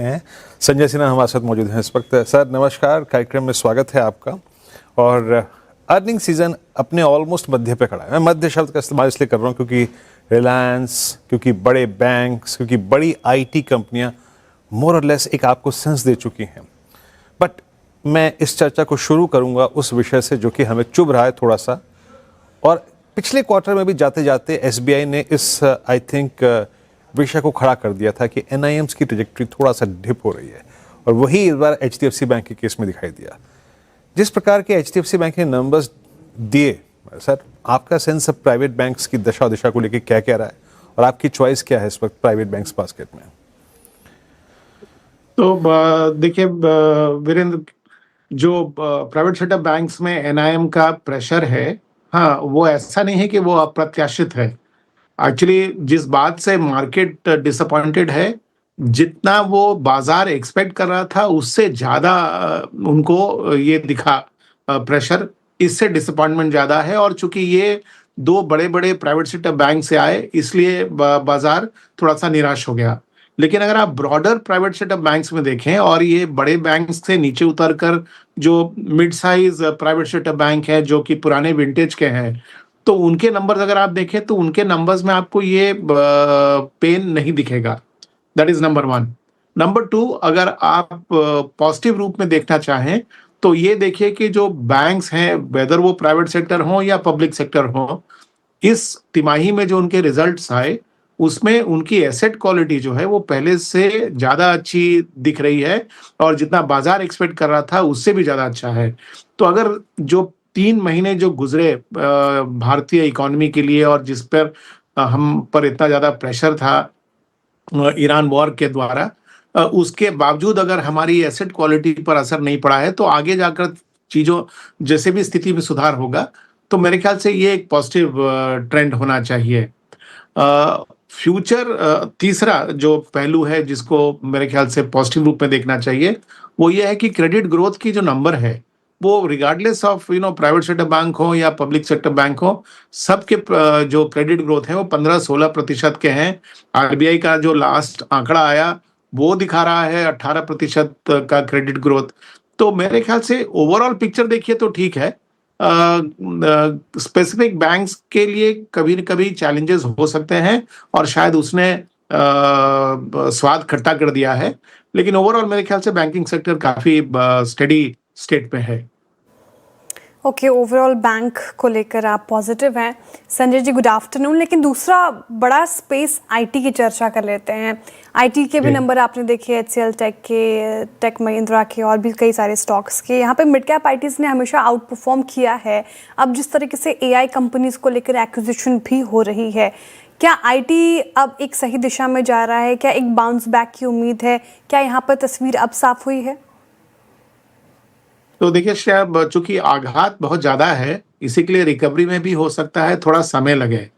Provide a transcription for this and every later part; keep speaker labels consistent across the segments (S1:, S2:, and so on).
S1: हैं संजय सिन्हा हमारे साथ मौजूद हैं इस वक्त। सर नमस्कार, कार्यक्रम में स्वागत है आपका। और अर्निंग सीजन अपने ऑलमोस्ट मध्य पे खड़ा है। मैं मध्य शब्द का इस्तेमाल इसलिए कर रहा हूँ क्योंकि रिलायंस, क्योंकि बड़े बैंक्स, क्योंकि बड़ी आईटी कंपनियां मोर और लेस एक आपको सेंस दे चुकी हैं। बट मैं इस चर्चा को शुरू करूंगा उस विषय से जो कि हमें चुभ रहा है थोड़ा सा। और पिछले क्वार्टर में भी जाते जाते एसबीआई ने इस आई थिंक विषय को खड़ा कर दिया था कि एनआईएम्स की ट्रैजेक्टरी थोड़ा सा डिप हो रही है, और वही इस बार एचडीएफसी बैंक के केस में दिखाई दिया। जिस प्रकार के एचडीएफसी बैंक ने नंबर्स दिए, सर आपका सेंस प्राइवेट बैंक्स की दशा दिशा को लेकर क्या कह रहा है, और आपकी चॉइस क्या है इस वक्त प्राइवेट बैंक्स बास्केट में?
S2: तो देखिए वीरेंद्र, जो प्राइवेट सेक्टर बैंक्स में एनआईएम का प्रेशर है, हाँ, वो ऐसा नहीं है कि वो अप्रत्याशित है। एक्चुअली जिस बात से मार्केट डिसअपॉइंटेड है, जितना वो बाजार एक्सपेक्ट कर रहा था उससे ज्यादा उनको ये दिखा प्रेशर, इससे डिसअपॉइंटमेंट ज्यादा है। और चूंकि ये दो बड़े बड़े प्राइवेट सेक्टर बैंक से आए, इसलिए बाजार थोड़ा सा निराश हो गया। लेकिन अगर आप ब्रॉडर प्राइवेट सेक्टर बैंक्स में देखें और ये बड़े बैंक से नीचे उतरकर जो mid size private sector bank है, जो कि पुराने विंटेज के हैं, तो उनके नंबर्स अगर आप देखें तो उनके नंबर्स में आपको ये पेन नहीं दिखेगा। That is number one. Number two, अगर आप पॉजिटिव रूप में देखना चाहें तो ये देखिए कि जो बैंक्स हैं, वेदर वो प्राइवेट सेक्टर हो या पब्लिक सेक्टर हो, इस तिमाही में जो उनके रिजल्ट्स आए उसमें उनकी एसेट क्वालिटी जो है वो पहले से ज्यादा अच्छी दिख रही है, और जितना बाजार एक्सपेक्ट कर रहा था उससे भी ज्यादा अच्छा है। तो अगर जो 3 महीने जो गुजरे भारतीय इकोनॉमी के लिए, और जिस पर हम पर इतना ज्यादा प्रेशर था ईरान वॉर के द्वारा, उसके बावजूद अगर हमारी एसेट क्वालिटी पर असर नहीं पड़ा है, तो आगे जाकर चीजों जैसे भी स्थिति में सुधार होगा, तो मेरे ख्याल से ये एक पॉजिटिव ट्रेंड होना चाहिए। फ्यूचर तीसरा जो पहलू है जिसको मेरे ख्याल से पॉजिटिव रूप में देखना चाहिए, वो ये है कि क्रेडिट ग्रोथ की जो नंबर है, वो regardless of private sector bank हो या पब्लिक सेक्टर बैंक हो, सबके जो क्रेडिट ग्रोथ है वो 15-16% के हैं। आरबीआई का जो लास्ट आंकड़ा आया वो दिखा रहा है 18% का क्रेडिट ग्रोथ। तो मेरे ख्याल से ओवरऑल पिक्चर देखिए तो ठीक है। स्पेसिफिक बैंक्स के लिए कभी न कभी चैलेंजेस हो सकते हैं, और शायद उसने स्वाद खट्टा कर दिया है, लेकिन ओवरऑल मेरे ख्याल से बैंकिंग सेक्टर काफी स्टेडी स्टेट पे है।
S3: ओके, ओवरऑल बैंक को लेकर आप पॉजिटिव हैं। Sanjay ji, good afternoon. लेकिन दूसरा बड़ा स्पेस आईटी की चर्चा कर लेते हैं। आईटी के भी नंबर आपने देखे, एचसीएल टेक के, टेक महिंद्रा के, और भी कई सारे स्टॉक्स के। यहाँ पे मिड कैप आईटीज ने हमेशा आउट परफॉर्म किया है। अब जिस तरीके से एआई कंपनीज को लेकर एक्विजिशन भी हो रही है, क्या आईटी अब एक सही दिशा में जा रहा है? क्या एक बाउंस बैक की उम्मीद है? क्या यहाँ पर तस्वीर अब साफ हुई है?
S2: तो देखिए शायद चूंकि आघात बहुत ज्यादा है, इसी के लिए रिकवरी में भी हो सकता है थोड़ा समय लगे।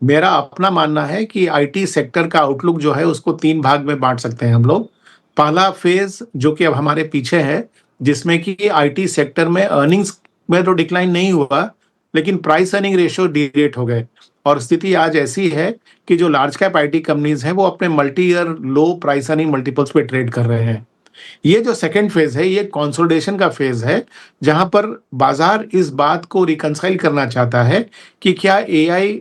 S2: मेरा अपना मानना है कि आईटी सेक्टर का आउटलुक जो है उसको 3 भाग में बांट सकते हैं हम लोग। पहला फेज जो कि अब हमारे पीछे है, जिसमें कि आईटी सेक्टर में अर्निंग्स में तो डिक्लाइन नहीं हुआ, लेकिन प्राइस अर्निंग रेशियो डीरेट हो गए। और स्थिति आज ऐसी है कि जो लार्ज कैप आईटी कंपनीज हैं वो अपने मल्टी ईयर लो प्राइस अर्निंग मल्टीपल्स पे ट्रेड कर रहे हैं। ये जो सेकंड फेज है, ये कंसोलिडेशन का फेज है, जहां पर बाजार इस बात को रिकंसाइल करना चाहता है कि क्या एआई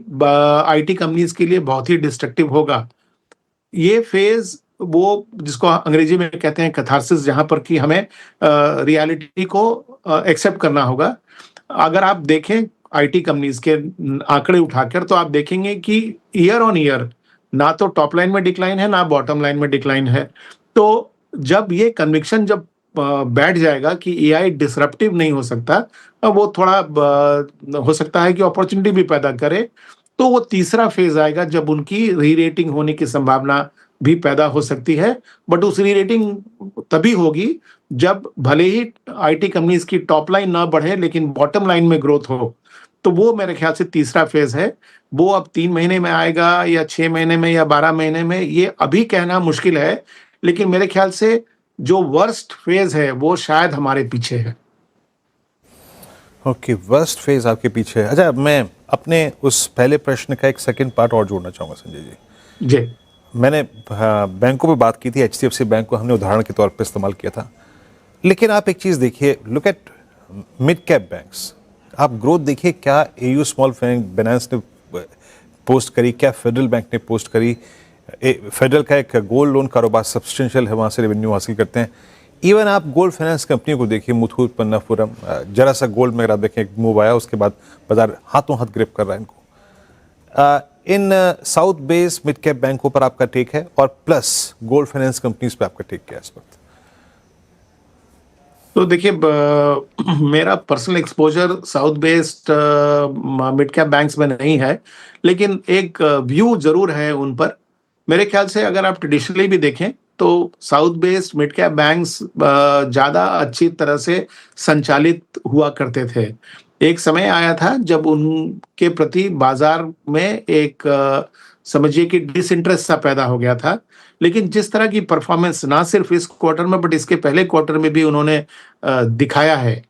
S2: आईटी कंपनीज के लिए बहुत ही डिस्ट्रक्टिव होगा। ये फेज वो जिसको अंग्रेजी में कहते हैं कैथारसिस, जहां पर कि हमें रियलिटी को एक्सेप्ट करना होगा। अगर आप देखें आईटी कंपनीज के आंकड़े उठाकर, तो आप देखेंगे कि ईयर ऑन ईयर ना तो टॉप लाइन में डिक्लाइन है, ना बॉटम लाइन में डिक्लाइन है। तो जब ये कन्विक्शन जब बैठ जाएगा कि एआई डिसरप्टिव नहीं हो सकता, वो थोड़ा हो सकता है कि अपॉर्चुनिटी भी पैदा करे, तो वो तीसरा फेज आएगा जब उनकी री रेटिंग होने की संभावना भी पैदा हो सकती है। बट उस री रेटिंग तभी होगी जब भले ही आईटी कंपनीज की टॉप लाइन ना बढ़े, लेकिन बॉटम लाइन में ग्रोथ हो। तो वो मेरे ख्याल से तीसरा फेज है। वो अब 3 महीने में आएगा या 6 महीने में या 12 महीने में, ये अभी कहना मुश्किल है। लेकिन मेरे ख्याल से जो वर्स्ट फेज है वो शायद हमारे पीछे है।
S1: ओके, वर्स्ट फेज आपके पीछे है। अच्छा, मैं अपने उस पहले प्रश्न का एक सेकंड पार्ट और जोड़ना चाहूंगा संजय जी।
S2: जी।
S1: मैंने बैंकों पे बात की थी, HDFC बैंक को हमने उदाहरण के तौर पे इस्तेमाल किया था, लेकिन आप एक चीज़ देखिए, look at mid cap banks, आप ग्रोथ देखिए, क्या AU स्मॉल फाइनेंस ने पोस्ट करी, क्या फेडरल बैंक ने पोस्ट करी। फेडरल का एक गोल्ड लोन कारोबार सब्सटेंशियल है, वहाँ से रेवेन्यू हासिल करते हैं। इवन आप गोल्ड फाइनेंस कंपनी को देखिए, मुथूट मन्नपुरम, जरा सा गोल्ड में अगर आप देखें एक मूव आया, उसके बाद बाजार हाथों हाथ ग्रिप कर रहा है इनको। इन साउथ बेस मिड कैप बैंकों पर आपका टेक है, और प्लस गोल्ड फाइनेंस कंपनीज पे आपका टेक क्या है इस वक्त?
S2: तो देखिए, मेरा personal exposure south based mid cap banks में नहीं है, लेकिन एक व्यू जरूर है उन पर। मेरे ख्याल से अगर आप ट्रेडिशनली भी देखें तो south based mid cap banks ज्यादा अच्छी तरह से संचालित हुआ करते थे। एक समय आया था जब उनके प्रति बाजार में एक समझिए कि डिसइंटरेस्ट सा पैदा हो गया था। लेकिन जिस तरह की परफॉर्मेंस ना सिर्फ इस क्वार्टर में बट इसके पहले क्वार्टर में भी उन्होंने दिखाया है,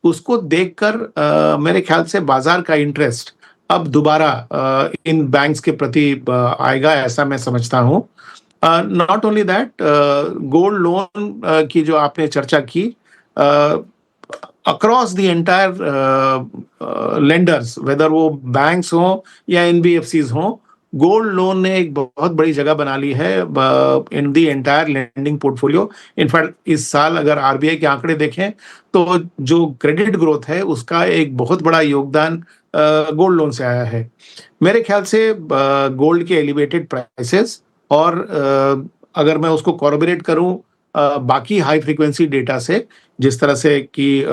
S2: उसको देखकर मेरे ख्याल से बाजार का इंटरेस्ट अब दोबारा इन बैंक्स के प्रति आएगा, ऐसा मैं समझता हूँ। Not only that, gold loan की जो आपने चर्चा की, across the entire lenders, whether वो बैंक्स हों या NBFCs हों, गोल्ड लोन ने एक बहुत बड़ी जगह बना ली है in the entire lending portfolio. In fact इस साल अगर RBI के आंकड़े देखें तो जो क्रेडिट ग्रोथ है उसका एक बहुत बड़ा योगदान गोल्ड लोन से आया है। मेरे ख्याल से गोल्ड के एलिवेटेड प्राइसेस और अगर मैं उसको कॉर्पोरेट करूं बाकी हाई फ्रीक्वेंसी डेटा से, जिस तरह से कि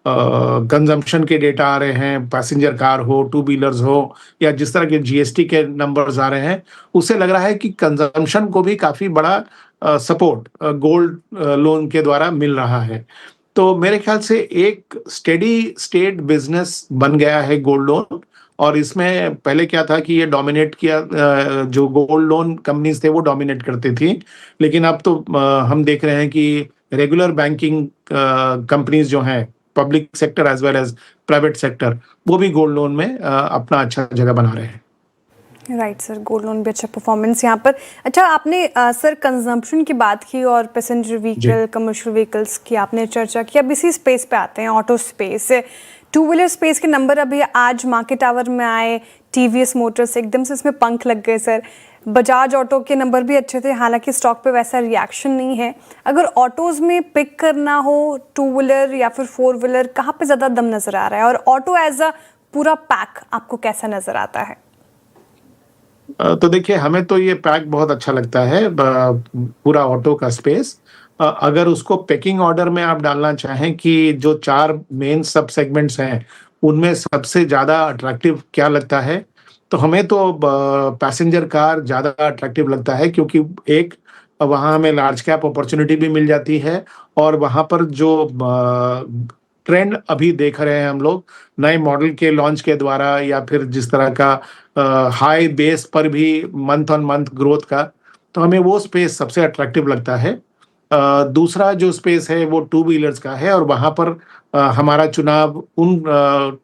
S2: कंजम्पशन के डेटा आ रहे हैं, पैसेंजर कार हो, टू व्हीलर्स हो, या जिस तरह के GST के नंबर्स आ रहे हैं, उससे लग रहा है कि कंजम्पशन को भी काफी बड़ा सपोर्ट गोल्ड लोन के द्वारा मिल रहा है। तो मेरे ख्याल से एक स्टेडी स्टेट बिजनेस बन गया है गोल्ड लोन। और इसमें पहले क्या था कि ये डोमिनेट किया, जो गोल्ड लोन कंपनीज थे वो डोमिनेट करती थी, लेकिन अब तो हम देख रहे हैं कि रेगुलर बैंकिंग कंपनीज जो हैं, public sector as well as private sector, वो भी गोल्ड लोन में अपना अच्छा जगह बना रहे हैं।
S3: राइट सर, गोल्ड लोन भी अच्छा परफॉर्मेंस यहाँ पर। अच्छा, आपने सर कंजम्पशन की बात की और पैसेंजर व्हीकल, कमर्शियल व्हीकल्स की आपने चर्चा की। अब इसी स्पेस पे आते हैं, auto space, two wheeler space के नंबर अभी आज मार्केट आवर में आए। TVS मोटर्स एकदम से इसमें पंख लग गए सर। बजाज ऑटो के नंबर भी अच्छे थे, हालांकि स्टॉक पे वैसा रिएक्शन नहीं है। अगर ऑटोज में पिक करना हो, टू व्हीलर या फिर फोर व्हीलर, कहाँ पे ज़्यादा दम नज़र आ रहा है, और ऑटो एज अ पूरा पैक आपको कैसा नज़र आता है?
S2: तो देखिए, हमें तो ये पैक बहुत अच्छा लगता है, पूरा ऑटो का स्पेस। अगर उसको पैकिंग ऑर्डर में आप डालना चाहें कि जो 4 मेन सब सेगमेंट्स हैं उनमें सबसे ज्यादा अट्रैक्टिव क्या लगता है, तो हमें तो पैसेंजर कार ज्यादा अट्रैक्टिव लगता है, क्योंकि एक वहाँ हमें लार्ज कैप अपॉर्चुनिटी भी मिल जाती है, और वहाँ पर जो ट्रेंड अभी देख रहे हैं हम लोग नए मॉडल के लॉन्च के द्वारा, या फिर जिस तरह का हाई बेस पर भी मंथ ऑन मंथ ग्रोथ का, तो हमें वो स्पेस सबसे अट्रैक्टिव लगता है। दूसरा जो स्पेस है वो टू व्हीलर्स का है, और वहां पर हमारा चुनाव उन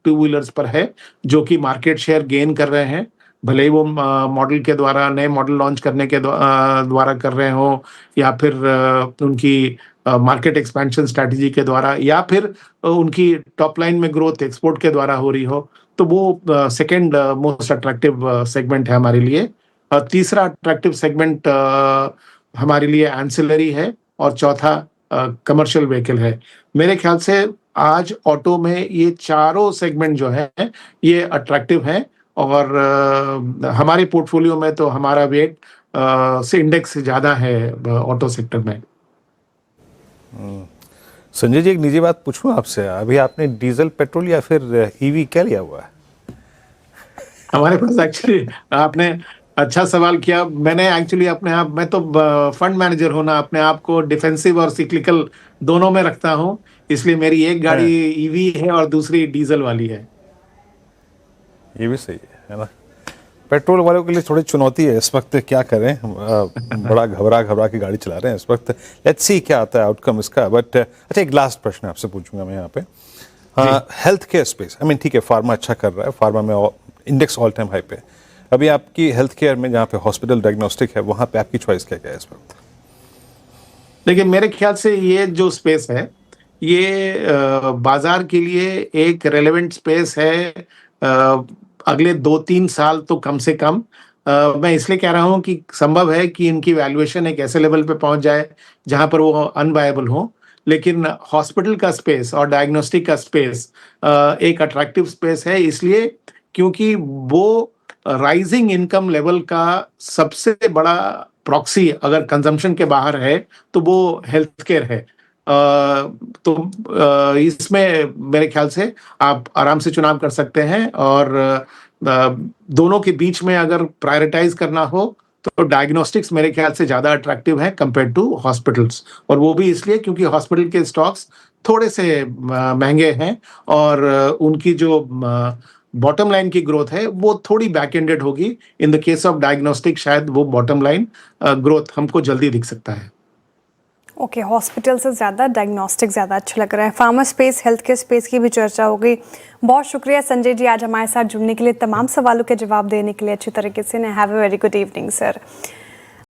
S2: टू व्हीलर्स पर है जो कि मार्केट शेयर गेन कर रहे हैं, भले ही वो मॉडल के द्वारा, नए मॉडल लॉन्च करने के द्वारा कर रहे हो, या फिर उनकी मार्केट एक्सपेंशन स्ट्रैटेजी के द्वारा, या फिर उनकी टॉप लाइन में ग्रोथ एक्सपोर्ट के द्वारा हो रही हो, तो वो सेकंड मोस्ट अट्रैक्टिव सेगमेंट है हमारे लिए। तीसरा अट्रैक्टिव सेगमेंट हमारे लिए एंसिलरी है, और चौथा कमर्शियल व्हीकल है। मेरे ख्याल से आज ऑटो में ये चारों सेगमेंट जो है ये अट्रैक्टिव हैं, और हमारे पोर्टफोलियो में तो हमारा वेट से इंडेक्स से ज्यादा है ऑटो सेक्टर में।
S1: संजय जी, एक निजी बात पूछूं आपसे, अभी आपने डीजल, पेट्रोल या फिर ईवी क्या लिया हुआ है?
S2: हमारे पास एक्चुअली आपने अच्छा सवाल किया। मैंने एक्चुअली अपने आप, मैं तो फंड मैनेजर हूं ना, अपने आप को डिफेंसिव और सिक्लिकल दोनों में रखता हूं, इसलिए मेरी एक गाड़ी ईवी है और दूसरी डीजल वाली है।
S1: ये भी सही है ना। पेट्रोल वालों के लिए थोड़ी चुनौती है इस वक्त, क्या करें, बड़ा घबरा के गाड़ी चला रहे हैं इस वक्त। लेट्स सी क्या आता है आउटकम इसका। बट अच्छा, एक लास्ट प्रश्न आपसे पूछूंगा मैं यहाँ पे। Health care space, I mean ठीक है, फार्मा अच्छा कर रहा है, फार्मा में इंडेक्स ऑल टाइम हाई पे, अभी आपकी हेल्थ केयर में जहाँ पे हॉस्पिटल डायग्नोस्टिक है वहाँ पे आपकी चॉइस क्या क्या है इस वक्त?
S2: देखिए, मेरे ख्याल से ये जो स्पेस है, ये बाजार के लिए एक रेलेवेंट स्पेस है अगले 2-3 साल तो कम से कम। मैं इसलिए कह रहा हूँ कि संभव है कि इनकी वैल्यूएशन एक ऐसे लेवल पे पहुंच जाए जहां पर वो अनवायबल हो। लेकिन हॉस्पिटल का स्पेस और डायग्नोस्टिक का स्पेस एक अट्रैक्टिव स्पेस है, इसलिए क्योंकि वो राइजिंग इनकम लेवल का सबसे बड़ा प्रॉक्सी अगर कंजम्पशन के बाहर है तो वो हेल्थ केयर है। तो इसमें मेरे ख्याल से आप आराम से चुनाव कर सकते हैं, और दोनों के बीच में अगर प्रायोरिटाइज करना हो तो डायग्नोस्टिक्स मेरे ख्याल से ज़्यादा अट्रैक्टिव है कंपेयर टू हॉस्पिटल्स। और वो भी इसलिए क्योंकि हॉस्पिटल के स्टॉक्स थोड़े से महंगे हैं, और उनकी जो बॉटम लाइन की ग्रोथ है वो थोड़ी बैक एंडेड होगी। In the case of diagnostic शायद वो बॉटम लाइन ग्रोथ हमको जल्दी दिख सकता है।
S3: ओके, हॉस्पिटल से ज़्यादा डायग्नोस्टिक ज़्यादा अच्छा लग रहा है। Pharma space, health care space की भी चर्चा हो गई। बहुत शुक्रिया संजय जी आज हमारे साथ जुड़ने के लिए, तमाम सवालों के जवाब देने के लिए अच्छी तरीके से। Have a very good evening sir.